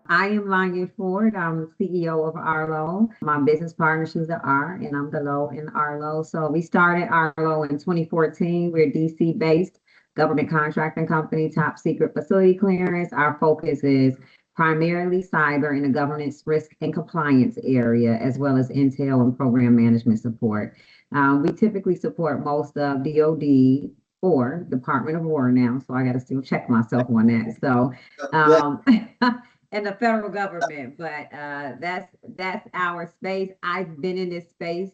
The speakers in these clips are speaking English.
I am Lonye Ford. I'm CEO of Arlo. My business partner, she's the R, and I'm the Lo in Arlo. So we started Arlo in 2014. We're DC-based government contracting company, top secret facility clearance. Our focus is primarily cyber in the governance risk and compliance area, as well as intel and program management support. We typically support most of DoD or Department of War now, so I got to still check myself on that. So, and the federal government, but that's our space. I've been in this space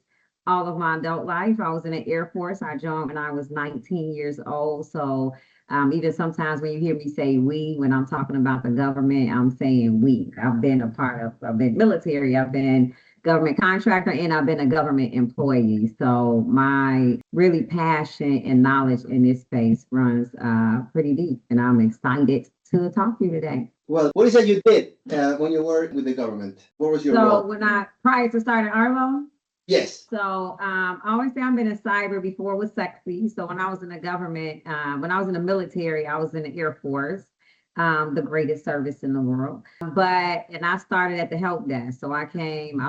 all of my adult life. I was in the Air Force. I joined when I was 19 years old. So even sometimes when you hear me say we, when I'm talking about the government, I'm saying we. I've been I've been military, I've been government contractor, and I've been a government employee. So my really passion and knowledge in this space runs pretty deep, and I'm excited to talk to you today. Well, what is it you did when you were with the government? What was your role? So prior to starting Arlo, yes. So I always say I've been in cyber before it was sexy. So when I was in the government, when I was in the military, I was in the Air Force, the greatest service in the world. And I started at the help desk. So I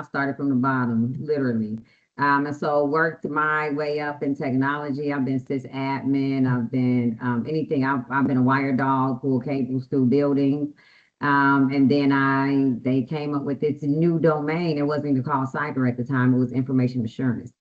started from the bottom, literally. And so worked my way up in technology. I've been sysadmin. I've been anything. I've been a wire dog, pull cables through buildings. And then they came up with this new domain. It wasn't even called cyber at the time. It was information assurance.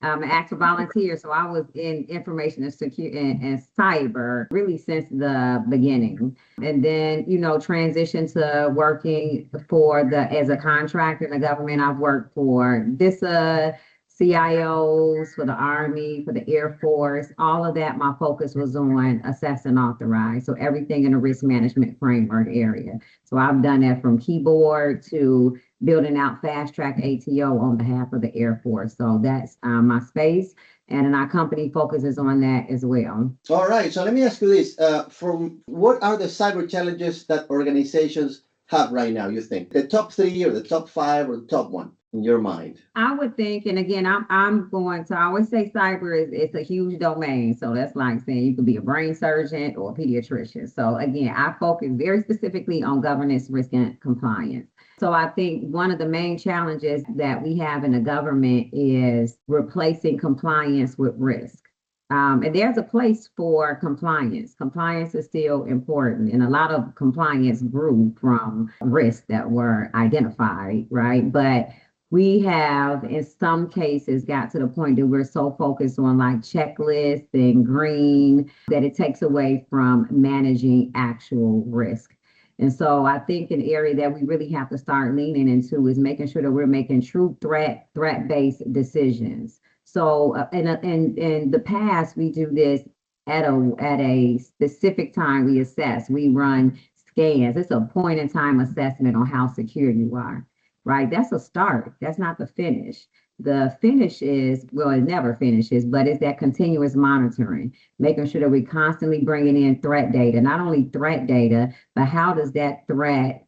An active volunteer. So I was in information and security and cyber really since the beginning. And then, transitioned to working as a contractor in the government. I've worked for Best8a, CIOs, for the Army, for the Air Force, all of that. My focus was on assess and authorize. So everything in the risk management framework area. So I've done that from keyboard to building out fast track ATO on behalf of the Air Force. So that's my space. And our company focuses on that as well. All right. So let me ask you this. What are the cyber challenges that organizations have right now, you think? The top 3 or the top 5 or the top 1? In your mind? I would think, and again, I always say cyber it's a huge domain. So that's like saying you could be a brain surgeon or a pediatrician. So again, I focus very specifically on governance, risk, and compliance. So I think one of the main challenges that we have in the government is replacing compliance with risk. And there's a place for compliance. Compliance is still important. And a lot of compliance grew from risks that were identified, right? But we have, in some cases, got to the point that we're so focused on like checklists and green that it takes away from managing actual risk. And so I think an area that we really have to start leaning into is making sure that we're making true threat-based decisions. So in the past, we do this at a specific time. We assess, we run scans. It's a point in time assessment on how secure you are. Right? That's a start. That's not the finish. The finish is, well, it never finishes, but it's that continuous monitoring, making sure that we're constantly bringing in threat data, not only threat data, but how does that threat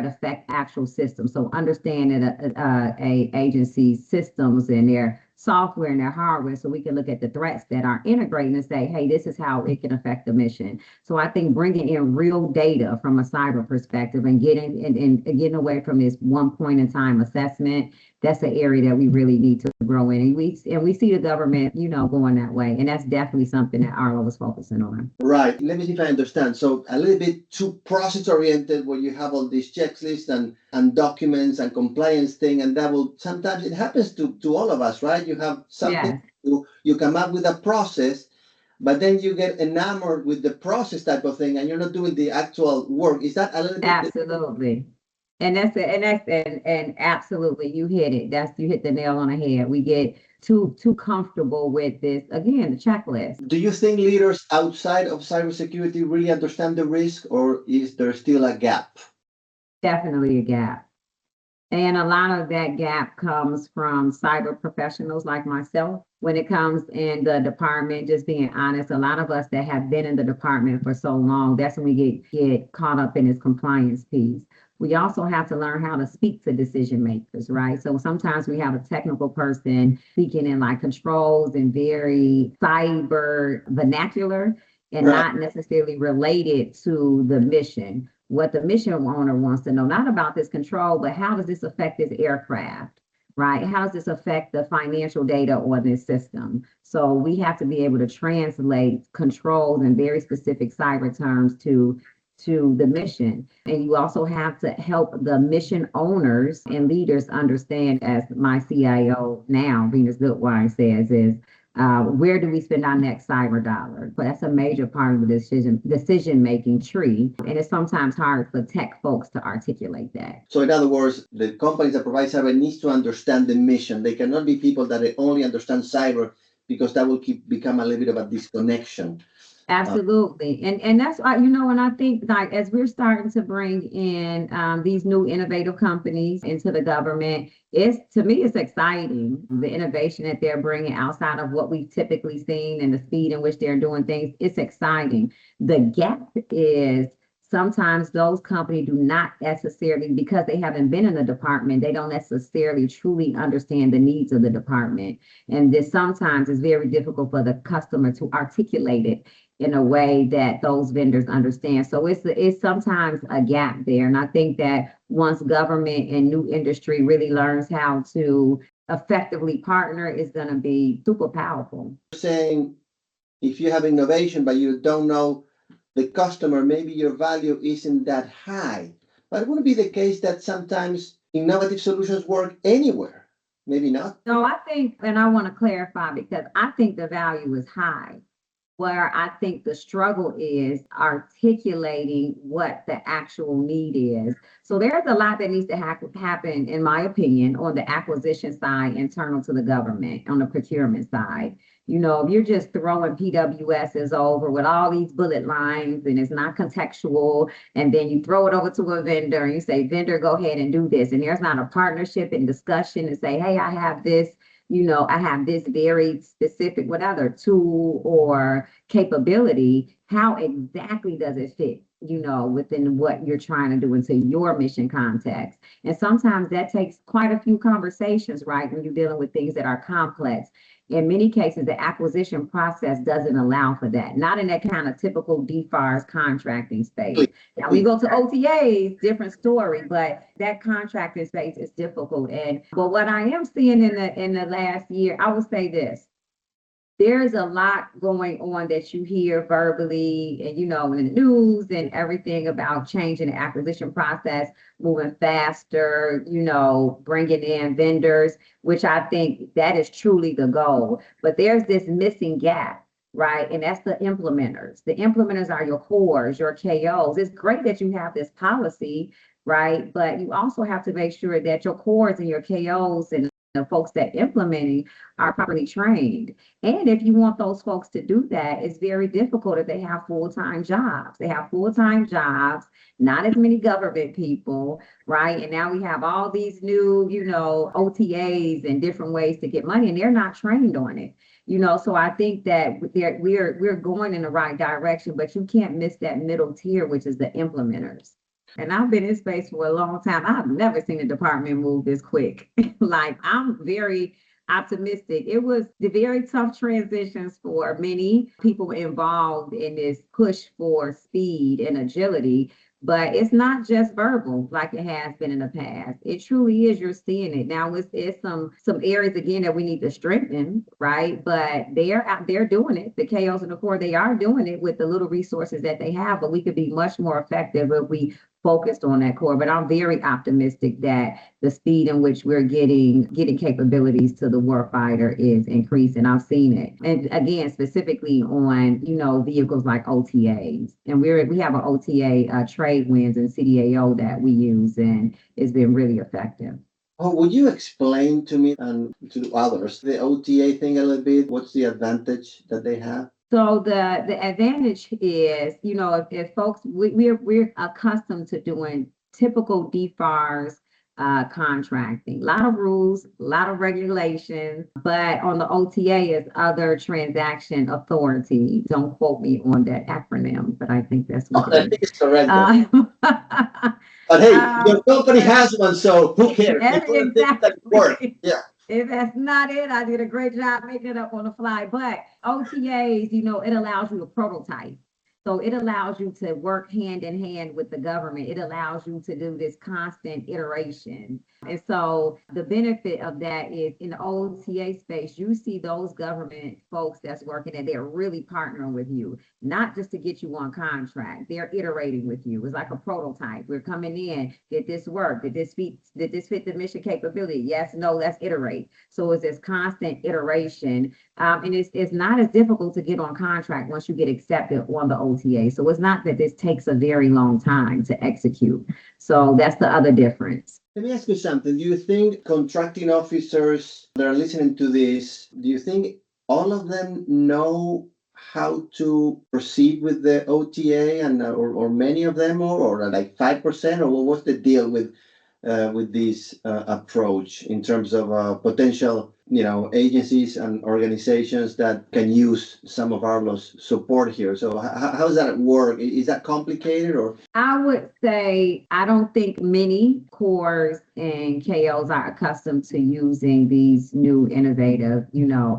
affect actual systems? So understanding a agency's systems and their software and their hardware, so we can look at the threats that are integrating and say, hey, this is how it can affect the mission. So I think bringing in real data from a cyber perspective and getting away from this one point in time assessment, that's an area that we really need to grow in. And we see the government, going that way. And that's definitely something that Arlo was focusing on. Right. Let me see if I understand. So a little bit too process oriented, where you have all these checklists and documents and compliance thing. And that will, sometimes it happens to all of us, right? You have something, you come up with a process, but then you get enamored with the process type of thing and you're not doing the actual work. Is that a little bit? Absolutely. And absolutely, you hit it. You hit the nail on the head. We get too comfortable with this. Again, the checklist. Do you think leaders outside of cybersecurity really understand the risk, or is there still a gap? Definitely a gap. And a lot of that gap comes from cyber professionals like myself. When it comes in the department, just being honest, a lot of us that have been in the department for so long, that's when we get caught up in this compliance piece. We also have to learn how to speak to decision makers, right? So sometimes we have a technical person speaking in like controls and very cyber vernacular and not necessarily related to the mission. what the mission owner wants to know, not about this control, but how does this affect this aircraft, right? How does this affect the financial data on this system? So we have to be able to translate controls in very specific cyber terms to the mission. And you also have to help the mission owners and leaders understand, as my CIO now, Venus Goodwine, says, is where do we spend our next cyber dollar? But that's a major part of the decision making tree. And it's sometimes hard for tech folks to articulate that. So in other words, the companies that provide cyber needs to understand the mission. They cannot be people that only understand cyber, because that will become a little bit of a disconnection. Absolutely. And that's why, and I think like as we're starting to bring in these new innovative companies into the government, to me, it's exciting. The innovation that they're bringing outside of what we've typically seen and the speed in which they're doing things, it's exciting. The gap is sometimes those companies do not necessarily, because they haven't been in the department, they don't necessarily truly understand the needs of the department. And this sometimes is very difficult for the customer to articulate it in a way that those vendors understand. So it's sometimes a gap there. And I think that once government and new industry really learns how to effectively partner, it's going to be super powerful. Saying if you have innovation, but you don't know the customer, maybe your value isn't that high. But it wouldn't be the case that sometimes innovative solutions work anywhere. Maybe not. No, I think, and I want to clarify, because I think the value is high. Where I think the struggle is articulating what the actual need is. So there's a lot that needs to happen, in my opinion, on the acquisition side, internal to the government, on the procurement side. If you're just throwing PWSs over with all these bullet lines and it's not contextual, and then you throw it over to a vendor and you say, vendor, go ahead and do this. And there's not a partnership and discussion to say, hey, I have this very specific, whatever tool or capability, how exactly does it fit, within what you're trying to do into your mission context? And sometimes that takes quite a few conversations, right? When you're dealing with things that are complex. In many cases, the acquisition process doesn't allow for that. Not in that kind of typical DFARS contracting space. Now we go to OTAs, different story, but that contracting space is difficult. But what I am seeing in the last year, I will say this. There's a lot going on that you hear verbally and, in the news and everything about changing the acquisition process, moving faster, bringing in vendors, which I think that is truly the goal. But there's this missing gap, right? And that's the implementers. The implementers are your cores, your KOs. It's great that you have this policy, right? But you also have to make sure that your cores and your KOs and the folks that implementing are properly trained. And if you want those folks to do that, it's very difficult if they have full-time jobs. They have full-time jobs, not as many government people, right? And now we have all these new, OTAs and different ways to get money, and they're not trained on it. So I think that we're going in the right direction, but you can't miss that middle tier, which is the implementers. And I've been in space for a long time. I've never seen a department move this quick. Like, I'm very optimistic. It was the very tough transitions for many people involved in this push for speed and agility. But it's not just verbal like it has been in the past. It truly is. You're seeing it now. It's some areas again that we need to strengthen, right? But they're doing it. The KOs and the core, they are doing it with the little resources that they have. But we could be much more effective if we focused on that core. But I'm very optimistic that the speed in which we're getting capabilities to the warfighter is increasing. I've seen it. And again, specifically on, vehicles like OTAs. And we have an OTA trade wins and CDAO that we use, and it's been really effective. Oh, would you explain to me and to others the OTA thing a little bit? What's the advantage that they have? So the advantage is, if folks, we're accustomed to doing typical DFARS contracting, a lot of rules, a lot of regulations, but on the OTA is other transaction authority. Don't quote me on that acronym, but I think that's what I think it's correct. But hey, your company has one, so who cares? Exactly. Work. Yeah. If that's not it, I did a great job making it up on the fly. But OTAs, it allows you to prototype. So it allows you to work hand in hand with the government. It allows you to do this constant iteration. And so the benefit of that is in the OTA space, you see those government folks that's working and they're really partnering with you, not just to get you on contract. They're iterating with you. It's like a prototype. We're coming in, did this work? Did this fit the mission capability? Yes, no, let's iterate. So it's this constant iteration. And it's not as difficult to get on contract once you get accepted on the OTA. So it's not that this takes a very long time to execute. So that's the other difference. Let me ask you something. Do you think contracting officers that are listening to this, do you think all of them know how to proceed with the OTA, and or many of them, or like 5%, or what's the deal with this approach in terms of potential, agencies and organizations that can use some of Arlo's support here? So how does that work? Is that complicated, or? I would say I don't think many cores and KOs are accustomed to using these new innovative,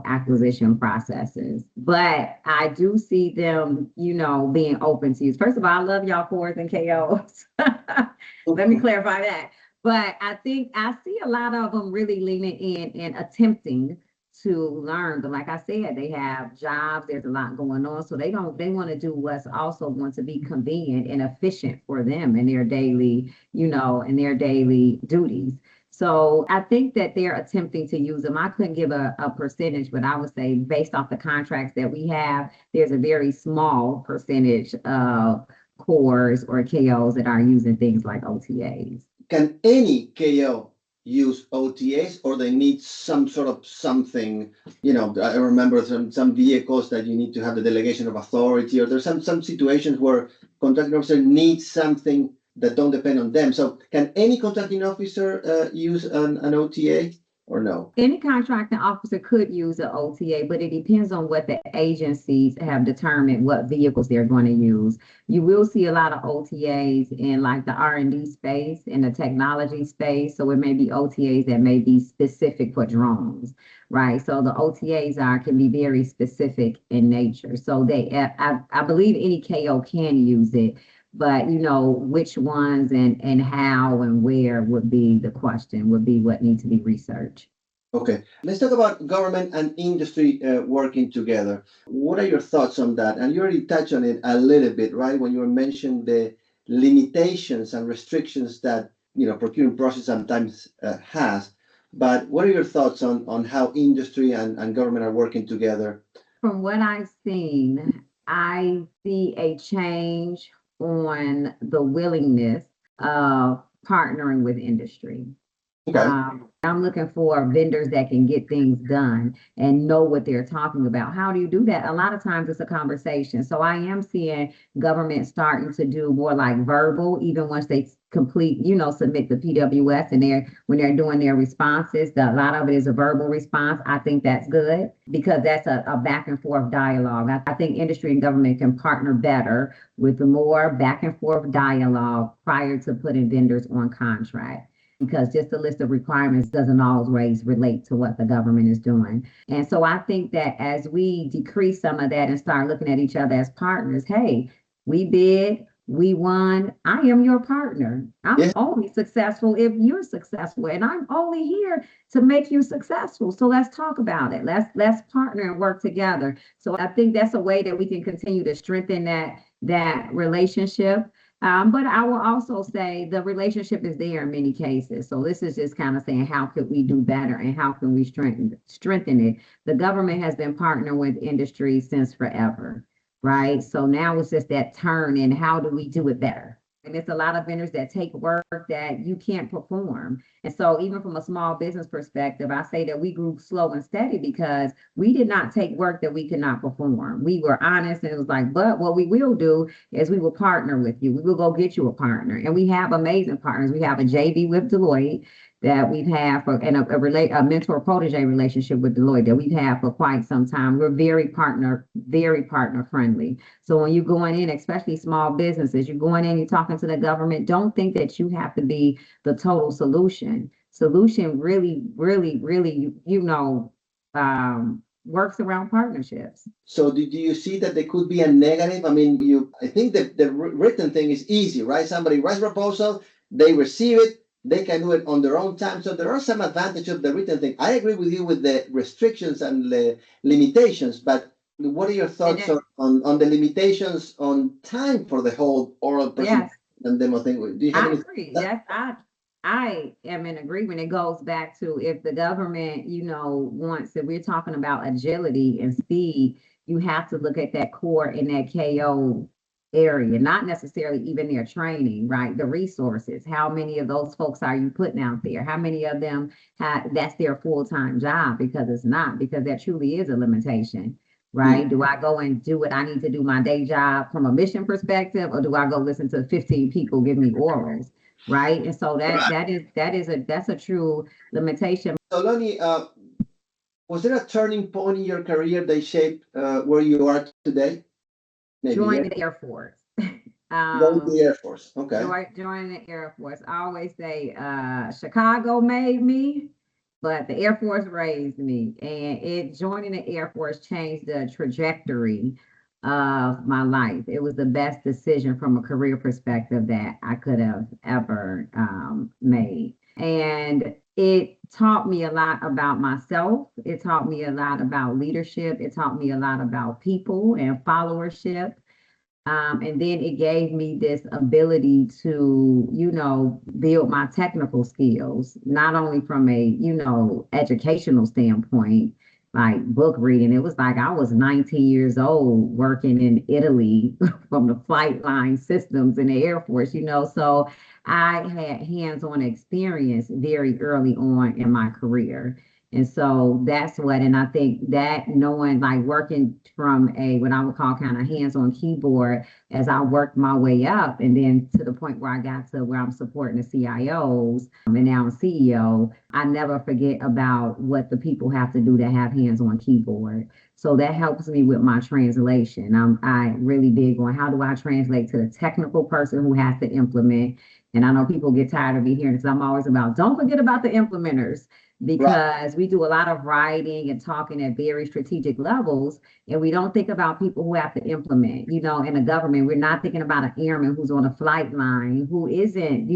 acquisition processes. But I do see them, being open to use. First of all, I love y'all cores and KOs. Let me clarify that. But I think I see a lot of them really leaning in and attempting to learn. But like I said, they have jobs, there's a lot going on. So they want to do what's also going to be convenient and efficient for them in their daily, in their daily duties. So I think that they're attempting to use them. I couldn't give a percentage, but I would say based off the contracts that we have, there's a very small percentage of cores or KOs that are using things like OTAs. Can any KO use OTAs, or they need some sort of something? I remember some vehicles that you need to have the delegation of authority, or there's some situations where contracting officer needs something that don't depend on them. So can any contracting officer use an OTA? Or no? Any contracting officer could use an OTA, but it depends on what the agencies have determined what vehicles they're going to use. You will see a lot of OTAs in like the R&D space, in the technology space. So it may be OTAs that may be specific for drones, right? So the OTAs can be very specific in nature. So I believe any KO can use it. But which ones and how and where would be the question, would be what needs to be researched. Okay, let's talk about government and industry working together. What are your thoughts on that? And you already touched on it a little bit, right? When you mentioned the limitations and restrictions that procurement process sometimes has. But what are your thoughts on how industry and government are working together? From what I've seen, I see a change on the willingness of partnering with industry. Okay. I'm looking for vendors that can get things done and know what they're talking about. How do you do that? A lot of times it's a conversation. So I am seeing government starting to do more like verbal, even once they complete, submit the PWS, and when they're doing their responses, a lot of it is a verbal response. I think that's good because that's a back and forth dialogue. I think industry and government can partner better with the more back and forth dialogue prior to putting vendors on contract, because just the list of requirements doesn't always relate to what the government is doing. And so I think that as we decrease some of that and start looking at each other as partners, hey, we bid, we won, I am your partner. I'm only successful if you're successful, and I'm only here to make you successful. So let's talk about it. Let's partner and work together. So I think that's a way that we can continue to strengthen that relationship. But I will also say the relationship is there in many cases. So this is just kind of saying, how could we do better and how can we strengthen it? The government has been partnering with industry since forever, right? So now it's just that turn in how do we do it better? And it's a lot of vendors that take work that you can't perform. And so even from a small business perspective, I say that we grew slow and steady because we did not take work that we could not perform. We were honest, and it was like, but what we will do is we will partner with you. We will go get you a partner. And we have amazing partners. We have a JV with Deloitte that we've had and a mentor protege relationship with Deloitte that we've had for quite some time. We're very partner friendly. So when you're going in, especially small businesses, you're going in, you're talking to the government, don't think that you have to be the total solution. Solution really, really, really, works around partnerships. So do you see that there could be a negative? I mean, I think that the written thing is easy, right? Somebody writes a proposal, they receive it, they can do it on their own time. So there are some advantages of the written thing. I agree with you with the restrictions and the limitations, but what are your thoughts on the limitations on time for the whole oral presentation and demo thing? Do you have I any? agree. I am in agreement. It goes back to if the government, wants, if we're talking about agility and speed, you have to look at that core in that KO area, not necessarily even their training, right? The resources. How many of those folks are you putting out there? How many of them that's their full-time job? Because it's not, because that truly is a limitation. Right? Do I go and do what I need to do my day job from a mission perspective, or do I go listen to 15 people give me orals? Right. And so that's a true limitation. So Lonnie, was there a turning point in your career that shaped where you are today? Maybe joining the Air Force. Going to the Air Force. Okay. Joining the Air Force. I always say Chicago made me, but the Air Force raised me. And joining the Air Force changed the trajectory of my life. It was the best decision from a career perspective that I could have ever made. And it taught me a lot about myself. It taught me a lot about leadership. It taught me a lot about people and followership. And then it gave me this ability to, build my technical skills, not only from a, educational standpoint, like book reading. It was like I was 19 years old working in Italy from the flight line systems in the Air Force, so I had hands-on experience very early on in my career. And so that's and I think that knowing, like working from what I would call kind of hands-on keyboard as I worked my way up, and then to the point where I got to where I'm supporting the CIOs and now I'm CEO, I never forget about what the people have to do to have hands-on keyboard. So that helps me with my translation. I really big on how do I translate to the technical person who has to implement. And I know people get tired of me hearing this. I'm always about, don't forget about the implementers, because we do a lot of writing and talking at very strategic levels, and we don't think about people who have to implement, in the government. We're not thinking about an airman who's on a flight line who isn't,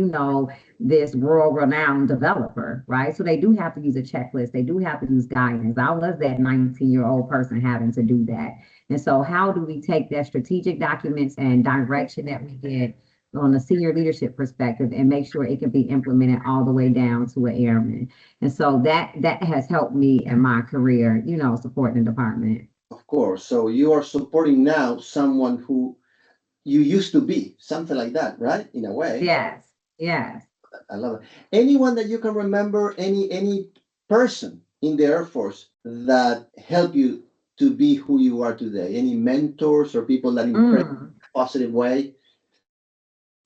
this world-renowned developer, right? So they do have to use a checklist. They do have to use guidance. I was that 19-year-old person having to do that. And so how do we take that strategic documents and direction that we get on a senior leadership perspective and make sure it can be implemented all the way down to an airman? And so that has helped me in my career, supporting the department. Of course. So you are supporting now someone who you used to be, something like that, right? In a way. Yes. Yes. I love it. Anyone that you can remember, any person in the Air Force that helped you to be who you are today? Any mentors or people that impressed in a positive way?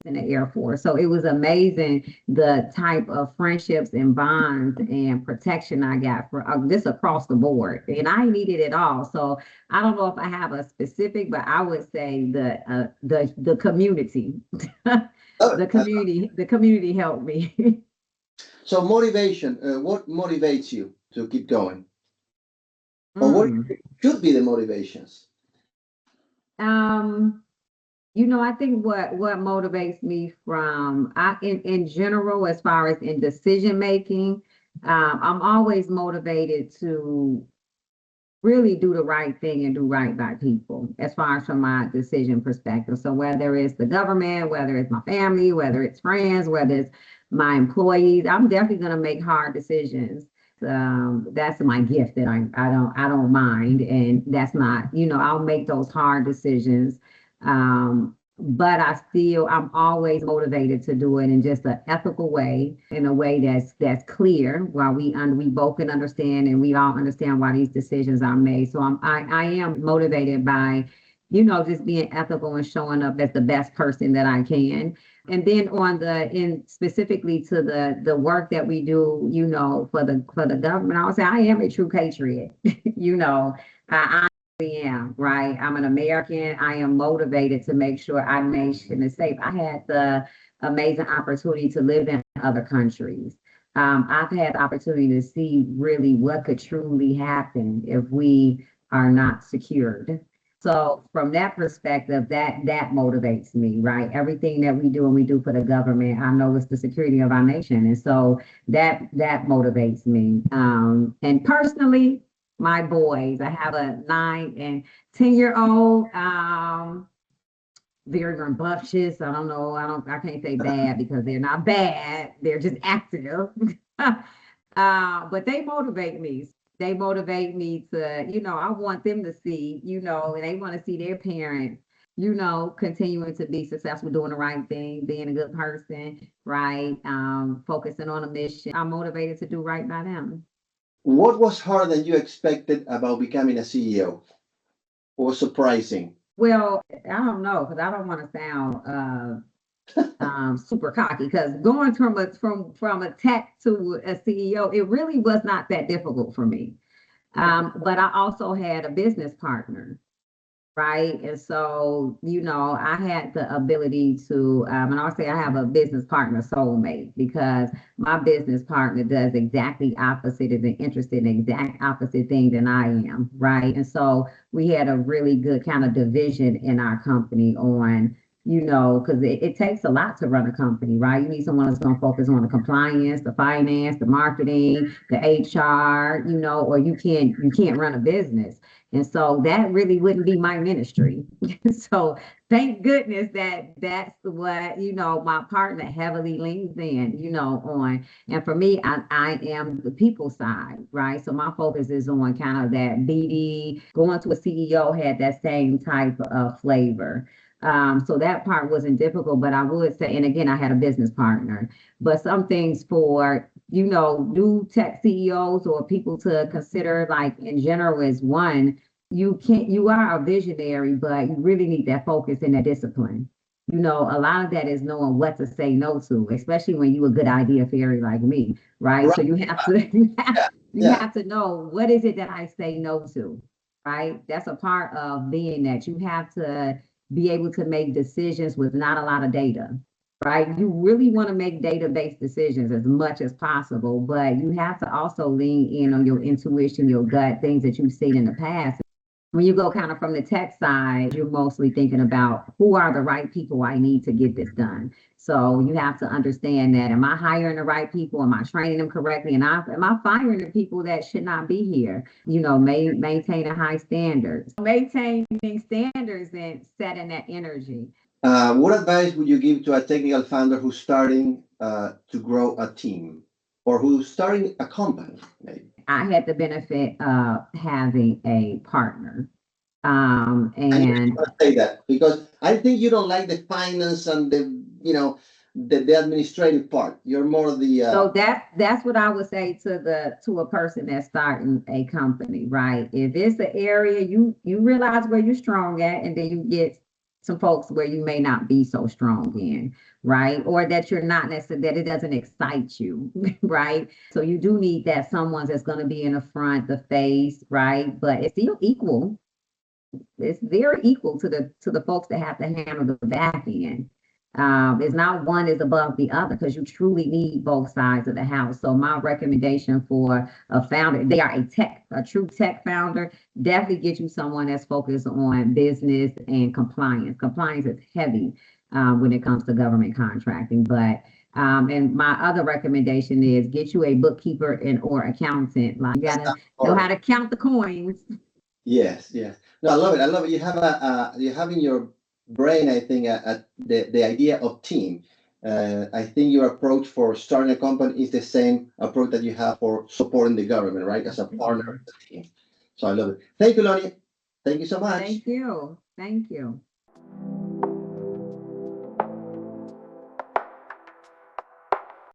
In the Air Force. So it was amazing the type of friendships and bonds and protection I got for this across the board. And I needed it all. So I don't know if I have a specific, but I would say the community. The community helped me. So motivation, what motivates you to keep going? Or what should be the motivations? I think what motivates me in general, as far as in decision making, I'm always motivated to really do the right thing and do right by people, as far as from my decision perspective. So whether it's the government, whether it's my family, whether it's friends, whether it's my employees, I'm definitely going to make hard decisions. That's my gift that I don't mind, and that's not, I'll make those hard decisions. But I'm always motivated to do it in just an ethical way, in a way that's clear, while we both can understand and we all understand why these decisions are made. So I am motivated by, just being ethical and showing up as the best person that I can. And then specifically to the work that we do, for the government, I would say I am a true patriot. I am, right? I'm an American. I am motivated to make sure our nation is safe. I had the amazing opportunity to live in other countries. I've had the opportunity to see really what could truly happen if we are not secured. So from that perspective, that motivates me, right? Everything that we do and we do for the government, I know it's the security of our nation. And so that motivates me. And personally, my boys, I have a 9 and 10-year-old. Very rambunctious. I can't say bad because they're not bad. They're just active. But they motivate me. They motivate me to, I want them to see, and they want to see their parents, continuing to be successful, doing the right thing, being a good person, right? Focusing on a mission. I'm motivated to do right by them. What was harder than you expected about becoming a CEO? Or surprising? Well, I don't know, because I don't want to sound super cocky, because going from a tech to a CEO, it really was not that difficult for me. But I also had a business partner, right? And so, I had the ability to, and I'll say I have a business partner soulmate, because my business partner does exactly opposite, is interested in exact opposite thing than I am, right? And so we had a really good kind of division in our company on, because it takes a lot to run a company, right? You need someone that's going to focus on the compliance, the finance, the marketing, the HR, or you can't run a business. And so that really wouldn't be my ministry. So thank goodness that that's what, my partner heavily leans in, on. And for me, I am the people side, right? So my focus is on kind of that BD. Going to a CEO had that same type of flavor. So that part wasn't difficult, but I would say, and again, I had a business partner, but some things for, new tech CEOs or people to consider, like in general, is one, you are a visionary, but you really need that focus and that discipline. A lot of that is knowing what to say no to, especially when you a good idea fairy like me, right? So you have to, you have to know, what is it that I say no to, right? That's a part of being that. You have to be able to make decisions with not a lot of data, right? You really want to make data-based decisions as much as possible, but you have to also lean in on your intuition, your gut, things that you've seen in the past. When you go kind of from the tech side, you're mostly thinking about, who are the right people I need to get this done. So you have to understand that, am I hiring the right people? Am I training them correctly? And am I firing the people that should not be here? Maintaining high standards, maintaining standards and setting that energy. What advice would you give to a technical founder who's starting to grow a team, or who's starting a company, maybe? I had the benefit of having a partner. And I want to say that because I think you don't like the finance and the administrative part. You're more the So that's what I would say to a person that's starting a company, right? If it's an area you realize where you're strong at, and then you get some folks where you may not be so strong in, right? Or that you're not necessarily, that it doesn't excite you, right? So you do need that someone that's going to be in the front, the face, right? But it's still equal. It's very equal to the folks that have to handle the back end. It's not one is above the other, because you truly need both sides of the house. So my recommendation for a founder, they are a true tech founder, definitely get you someone that's focused on business and compliance. Compliance is heavy when it comes to government contracting. But and my other recommendation is, get you a bookkeeper and or accountant. Like, you gotta know how to count the coins. Yes. No, I love it. I love it. You have in your brain, I think, the idea of team. I think your approach for starting a company is the same approach that you have for supporting the government, right? As a partner, as a team. So I love it. Thank you, Lonye. Thank you so much. Thank you. Thank you.